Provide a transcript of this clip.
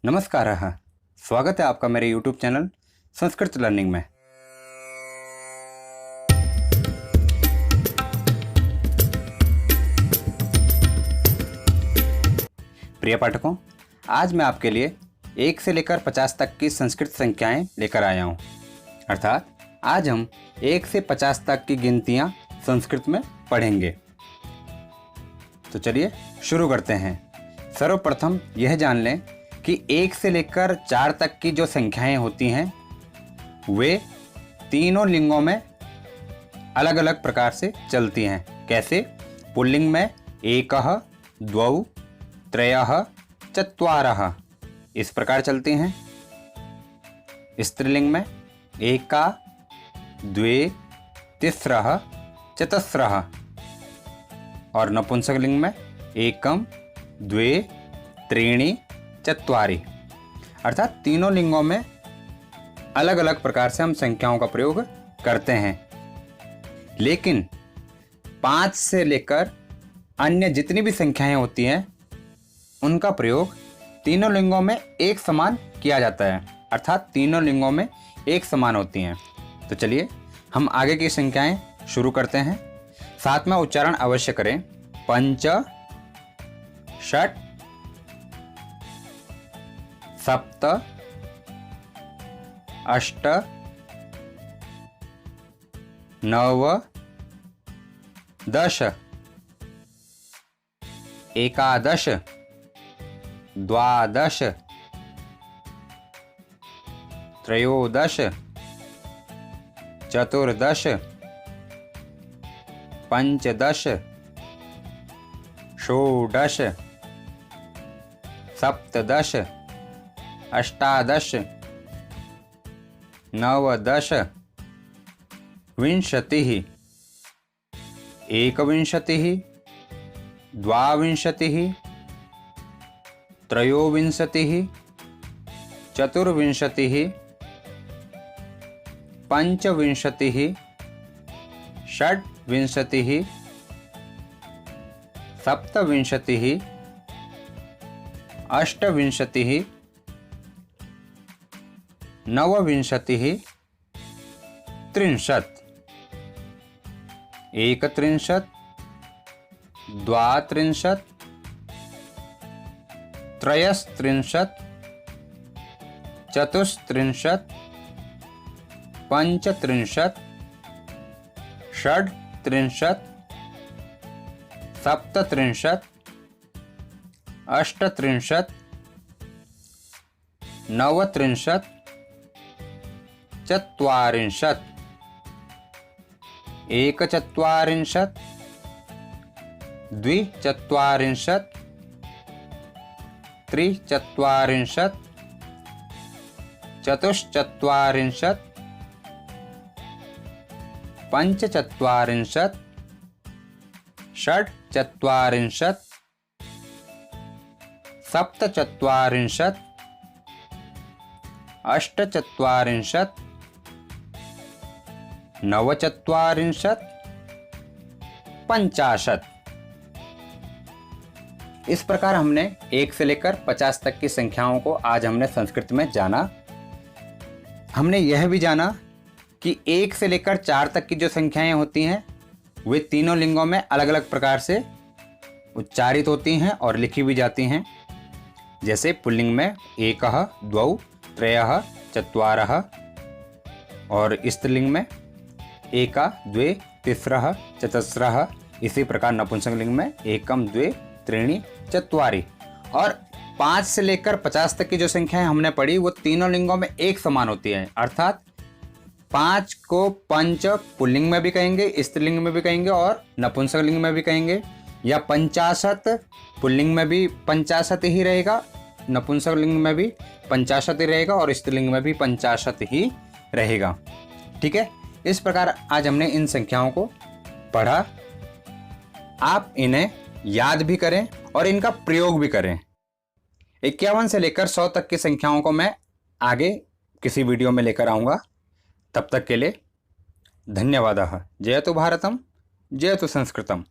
नमस्कारः। स्वागत है आपका मेरे YouTube चैनल संस्कृत लर्निंग में। प्रिय पाठकों, आज मैं आपके लिए 1 से लेकर 50 तक की संस्कृत संख्याएं लेकर आया हूं। अर्थात आज हम 1 से 50 तक की गिनतियां संस्कृत में पढ़ेंगे। तो चलिए शुरू करते हैं। सर्वप्रथम यह जान लें कि 1 से लेकर 4 तक की जो संख्याएं होती हैं वे तीनों लिंगों में अलग अलग प्रकार से चलती हैं। कैसे? पुल्लिंग में एकः, द्वौ, त्रयः, चत्वारः इस प्रकार चलती हैं। स्त्रीलिंग में एका, द्वे, तिस्रः, चतस्रः और नपुंसकलिंग में एकम, द्वे, त्रीणि, चत्वारि। अर्थात तीनों लिंगों में अलग अलग प्रकार से हम संख्याओं का प्रयोग करते हैं। लेकिन 5 से लेकर अन्य जितनी भी संख्याएं होती हैं उनका प्रयोग तीनों लिंगों में एक समान किया जाता है। अर्थात तीनों लिंगों में एक समान होती हैं। तो चलिए हम आगे की संख्याएं शुरू करते हैं। साथ में उच्चारण अवश्य करें। पंच, षट, सप्त, अष्ट, नव, दश, एकादश, द्वादश, त्रयोदश, चतुर्दश, पंचदश, षोडश, सप्तदश, अष्टादश, नवदश, विंशतिः, एकविंशतिः, द्वाविंशतिः, त्रयोविंशतिः, चतुर्विंशतिः, पंचविंशतिः, षड्विंशतिः, सप्तविंशतिः, अष्टविंशतिः, नवविंशतिः, त्रिंशत्, एकत्रिंशत्, द्वात्रिंशत्, त्रयस्त्रिंशत्, चतुस्त्रिंशत्, पंचत्रिंशत्, षड्त्रिंशत्, सप्तत्रिंशत्, अष्टत्रिंशत्, नवत्रिंशत्, चत्वारिंशत्, एकचत्वारिंशत्, द्विचत्वारिंशत्, त्रिचत्वारिंशत्, चतुश्चत्वारिंशत्, पंचचत्वारिंशत्, षड्चत्वारिंशत्, सप्तचत्वारिंशत्, अष्टचत्वारिंशत्, नवचत्वारिंशत्, 50। इस प्रकार हमने 1 से लेकर 50 तक की संख्याओं को आज हमने संस्कृत में जाना। हमने यह भी जाना कि 1 से लेकर 4 तक की जो संख्याएं होती हैं वे तीनों लिंगों में अलग अलग प्रकार से उच्चारित होती हैं और लिखी भी जाती हैं। जैसे पुल्लिंग में एकः, द्वौ, त्रयः, चत्वारः और स्त्रीलिंग में एका, द्वे, तिस्रः, चतस्रः। इसी प्रकार नपुंसकलिंग में एकम, द्वे, त्रीणि, चत्वारि। और 5 से लेकर 50 तक की जो संख्याएं हमने पढ़ी वो तीनों लिंगों में एक समान होती है। अर्थात 5 को पंच पुल्लिंग में भी कहेंगे, स्त्रीलिंग में भी कहेंगे और नपुंसकलिंग में भी कहेंगे। या 50 पुल्लिंग में भी 50 ही रहेगा, नपुंसकलिंग में भी 50 ही रहेगा और स्त्रीलिंग में भी 50 ही रहेगा। ठीक है, इस प्रकार आज हमने इन संख्याओं को पढ़ा। आप इन्हें याद भी करें और इनका प्रयोग भी करें। 51 से लेकर 100 तक की संख्याओं को मैं आगे किसी वीडियो में लेकर आऊँगा। तब तक के लिए धन्यवादः। जयतु भारतम, जयतु संस्कृतम।